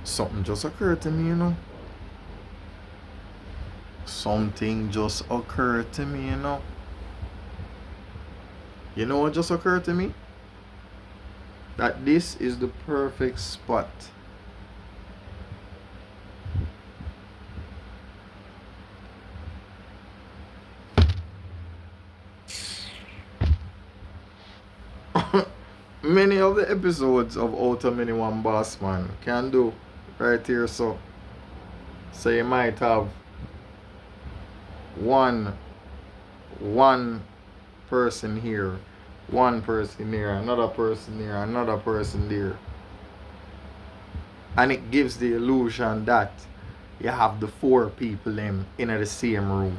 Something just occurred to me, you know. Something just occurred to me, you know. You know what just occurred to me? That this is the perfect spot. Many of the episodes of Outer Mini One Boss Man can do right here, so you might have one one person here, one person here, another person here, another person there. And it gives the illusion that you have the four people in the same room.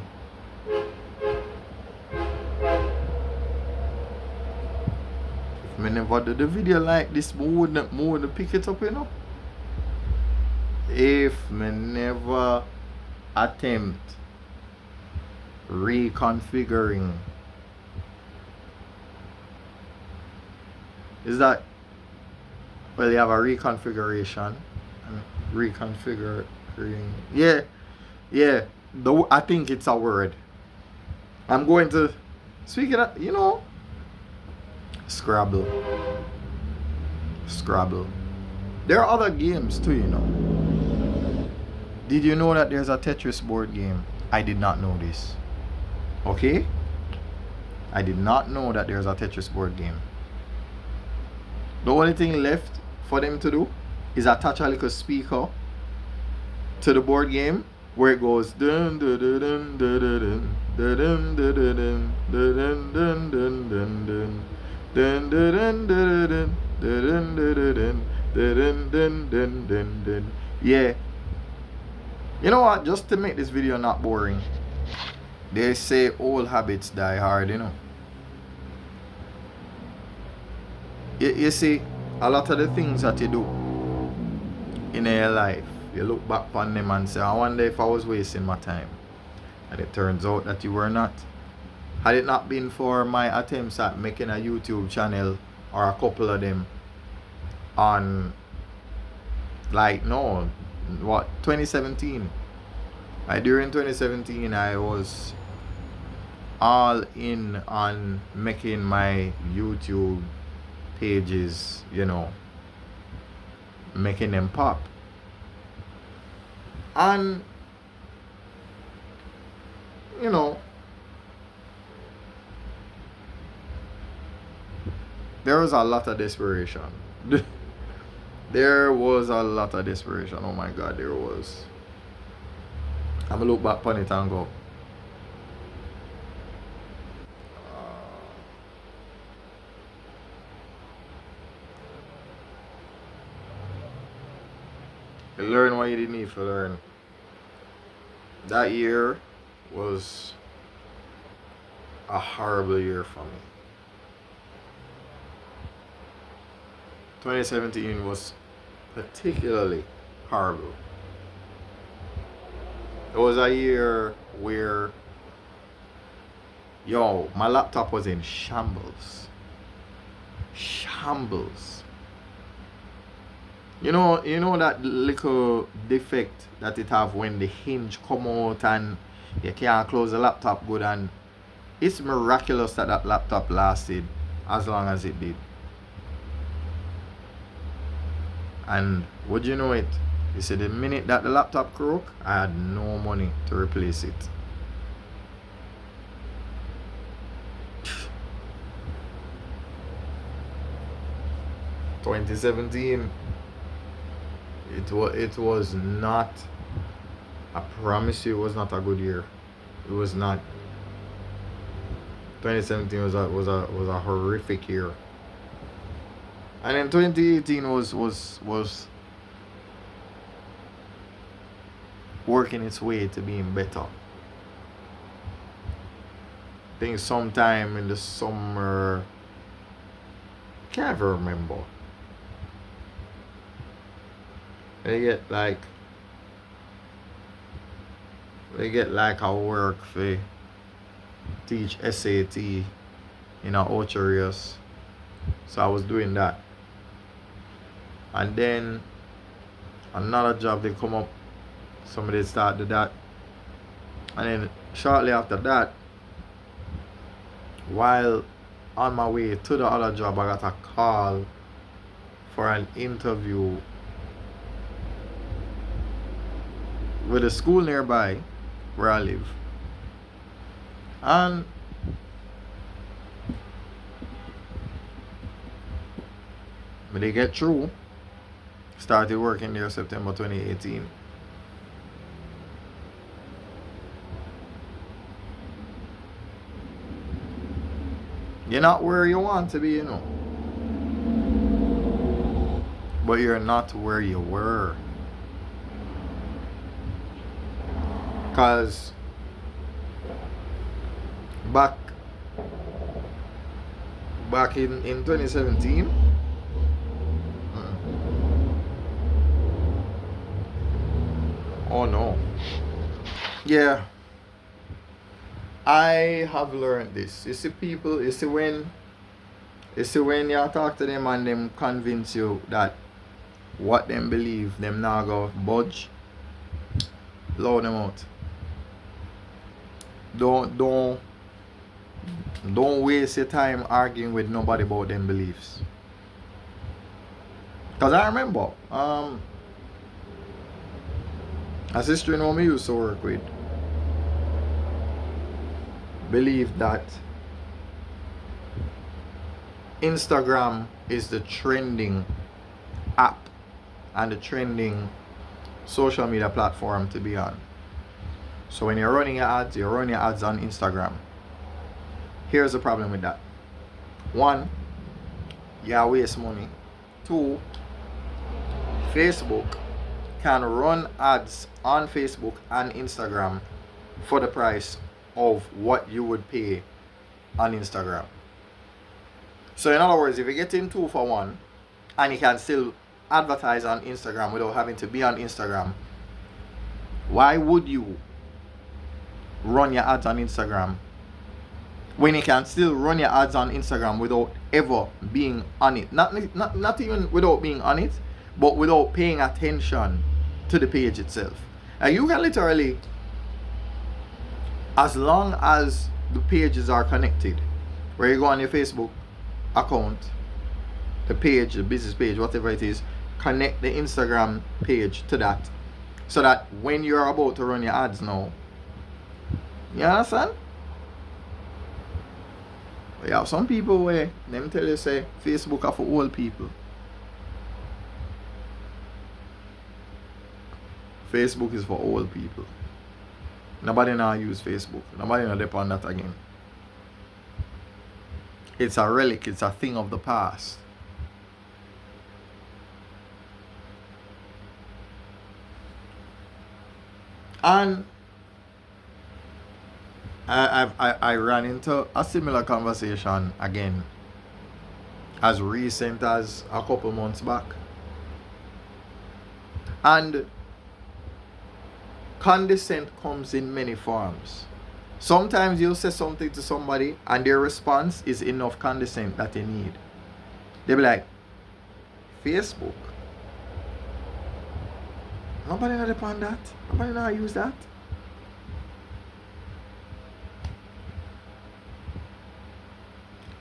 If me never do the video like this, I wouldn't pick it up, you know. If me never attempt reconfiguring, is that, well, you have a reconfiguration and reconfiguring. Yeah, I think it's a word. I'm going to, speaking of, you know, Scrabble. There are other games too, you know. Did you know that there's a Tetris board game? I did not know this. Okay? I did not know that there's a Tetris board game. The only thing left for them to do is attach a little speaker to the board game where it goes dun dun dun dun dun dun dun dun dun dun dun dun dun. Dun dun dun dun dun dun dun dun dun dun dun dun. Yeah. You know what? Just to make this video not boring, they say old habits die hard, you know. You see, a lot of the things that you do in your life, you look back on them and say, I wonder if I was wasting my time. And it turns out that you were not. Had it not been for my attempts at making a YouTube channel, or a couple of them, on, like, no, what, 2017. Like, during 2017, I was all in on making my YouTube pages, you know, making them pop. And, you know, there was a lot of desperation. There was a lot of desperation. Oh my God, there was. I'm gonna look back on it and go, you learn what you didn't need to learn. That year was a horrible year for me. 2017 was particularly horrible. It was a year where, yo, my laptop was in shambles. You know that little defect that it have when the hinge come out and you can't close the laptop good, and it's miraculous that that laptop lasted as long as it did. And would you know it? You see, the minute that the laptop broke, I had no money to replace it. (2017) it was not, I promise you, it was not a good year. It was not. 2017 was a horrific year. And then 2018 was working its way to being better. I think sometime in the summer, can't ever remember. They get like a work for teach SAT in a Ocherius. So I was doing that. And then another job they come up, somebody started that, and then shortly after that, while on my way to the other job, I got a call for an interview with a school nearby where I live. And when they get through, started working there September 2018. You're not where you want to be, you know. But you're not where you were. Because back in 2017, oh no. Yeah. I have learned this. You see people, you see when you talk to them and them convince you that what them believe, them now go budge, blow them out. Don't waste your time arguing with nobody about them beliefs. Cause I remember, a sister in whom I used to work with believed that Instagram is the trending app and the trending social media platform to be on. So when you're running your ads on Instagram. Here's the problem with that. One, you waste money. Two, Facebook can run ads on Facebook and Instagram for the price of what you would pay on Instagram. So in other words, if you get in 2 for 1 and you can still advertise on Instagram without having to be on Instagram, why would you run your ads on Instagram when you can still run your ads on Instagram without ever being on it? Not even without being on it, but without paying attention to the page itself. And you can literally, as long as the pages are connected, where you go on your Facebook account, the page, the business page, whatever it is, connect the Instagram page to that, so that when you're about to run your ads now, you understand? We have some people where them tell you say Facebook are for old people. Facebook is for old people. Nobody now use Facebook. Nobody now depend on that again. It's a relic. It's a thing of the past. And I ran into a similar conversation again as recent as a couple months back. And condescent comes in many forms. Sometimes you'll say something to somebody and their response is enough condescent that they need. They'll be like, Facebook? Nobody not upon that. Nobody not use that.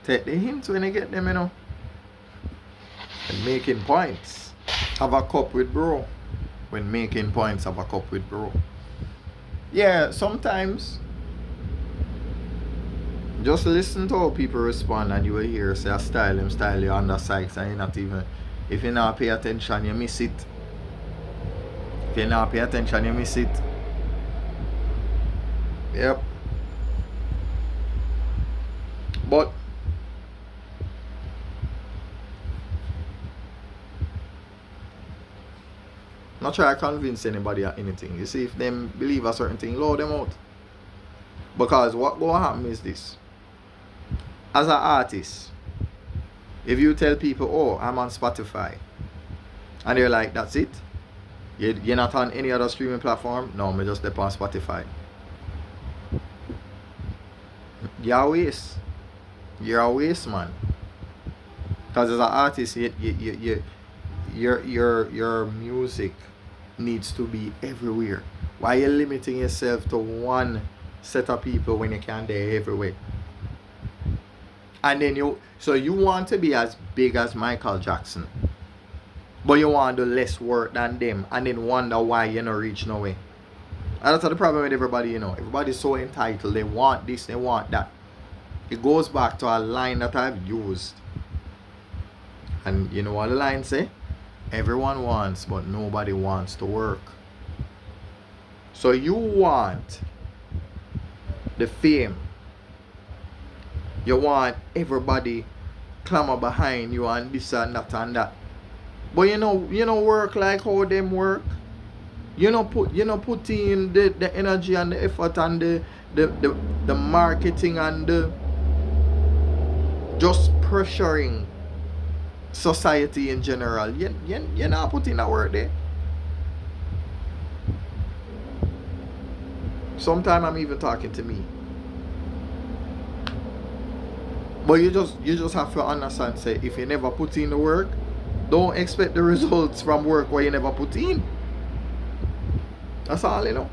Take the hints when you get them, you know. And making points. Have a cup with bro. When making points, have a cup with bro. Yeah, sometimes just listen to how people respond and you will hear say style you under Sykes and you're not even, if you not pay attention you miss it. If you not pay attention you miss it. Yep. But not try to convince anybody or anything. You see, if them believe a certain thing, load them out. Because what going to happen is this. As an artist, if you tell people, oh, I'm on Spotify, and they're like, that's it? You're not on any other streaming platform? No, I'm just on Spotify. You're a waste. You're a waste, man. Because as an artist, your music needs to be everywhere. Why are you limiting yourself to one set of people when you can be everywhere? And then you want to be as big as Michael Jackson, but you want to do less work than them, and then wonder why you not reach nowhere. And that's the problem with everybody, Everybody's so entitled. They want this, they want that. It goes back to a line that I've used. And you know what the line say? Everyone wants, but nobody wants to work. So you want the fame. You want everybody clamor behind you and this and that and that. But you know work like how them work. You know put in the energy and the effort and the marketing and the just pressuring society in general. You not put in that work there. Sometimes I'm even talking to me. But you just have to understand, say, if you never put in the work, don't expect the results from work where you never put in. That's all.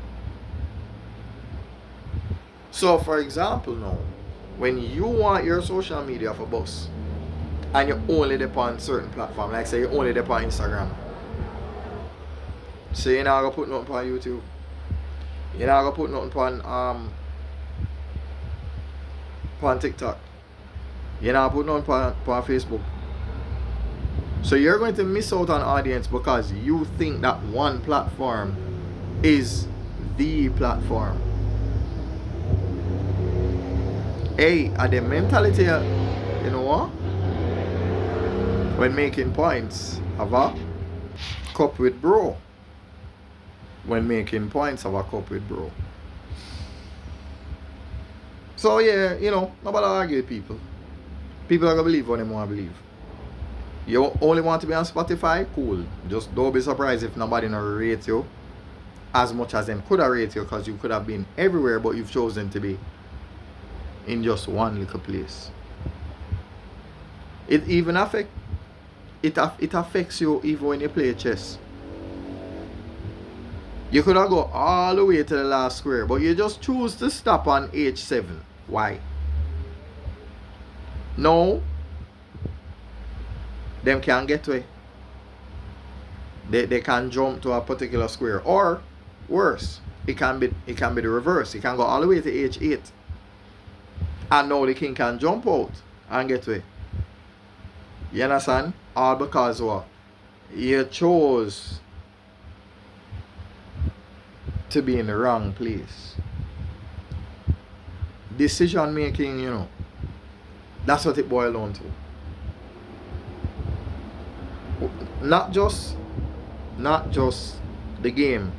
So for example now, when you want your social media for buzz, and you only depend on certain platform, like say you only depend on Instagram. So you're not gonna put nothing on YouTube. You're not gonna put nothing on TikTok. You're not put nothing on Facebook. So you're going to miss out on audience because you think that one platform is the platform. Hey, at the mentality, you know what? When making points, have a cup with bro. When making points, have a cup with bro. So yeah, nobody argue with people. People are gonna believe what they want to believe. You only want to be on Spotify? Cool. Just don't be surprised if nobody not rate you as much as them could have rate you, because you could have been everywhere, but you've chosen to be in just one little place. It even affects you even when you play chess. You could have go all the way to the last square, but you just choose to stop on h7. Why? No, them can't get away. They can jump to a particular square, or worse, it can be the reverse. It can go all the way to h8, and now the king can jump out and get away. You understand? All because what? You chose to be in the wrong place. Decision making, that's what it boils down to. Not just the game,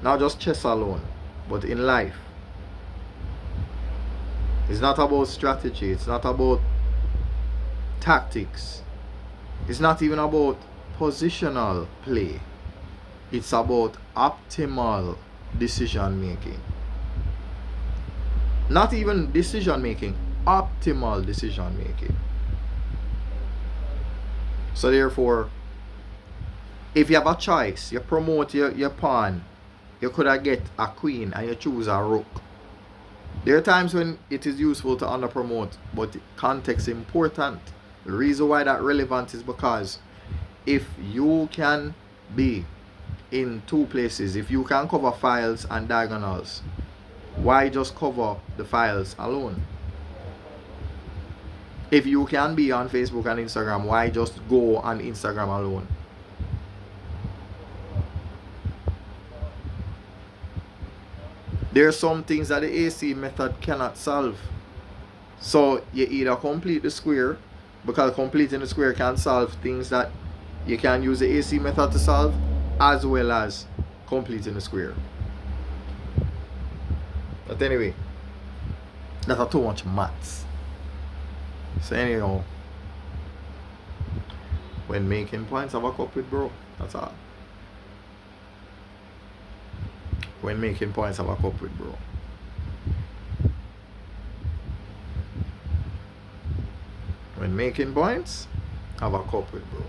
not just chess alone, but in life. It's not about strategy, it's not about tactics, it's not even about positional play. It's about optimal decision making. Not even decision making, optimal decision making. So therefore, if you have a choice, you promote your pawn, you could have get a queen and you choose a rook. There are times when it is useful to under promote, but context is important. The reason why that relevant is because if you can be in two places, if you can cover files and diagonals, why just cover the files alone? If you can be on Facebook and Instagram, why just go on Instagram alone? There are some things that the AC method cannot solve. So you either complete the square, because completing the square can solve things that you can use the AC method to solve, as well as completing the square. But anyway, that's too much maths. So anyhow, when making points, have a cup with bro. That's all. When making points, have a cup with bro. When making points, have a cup with bro.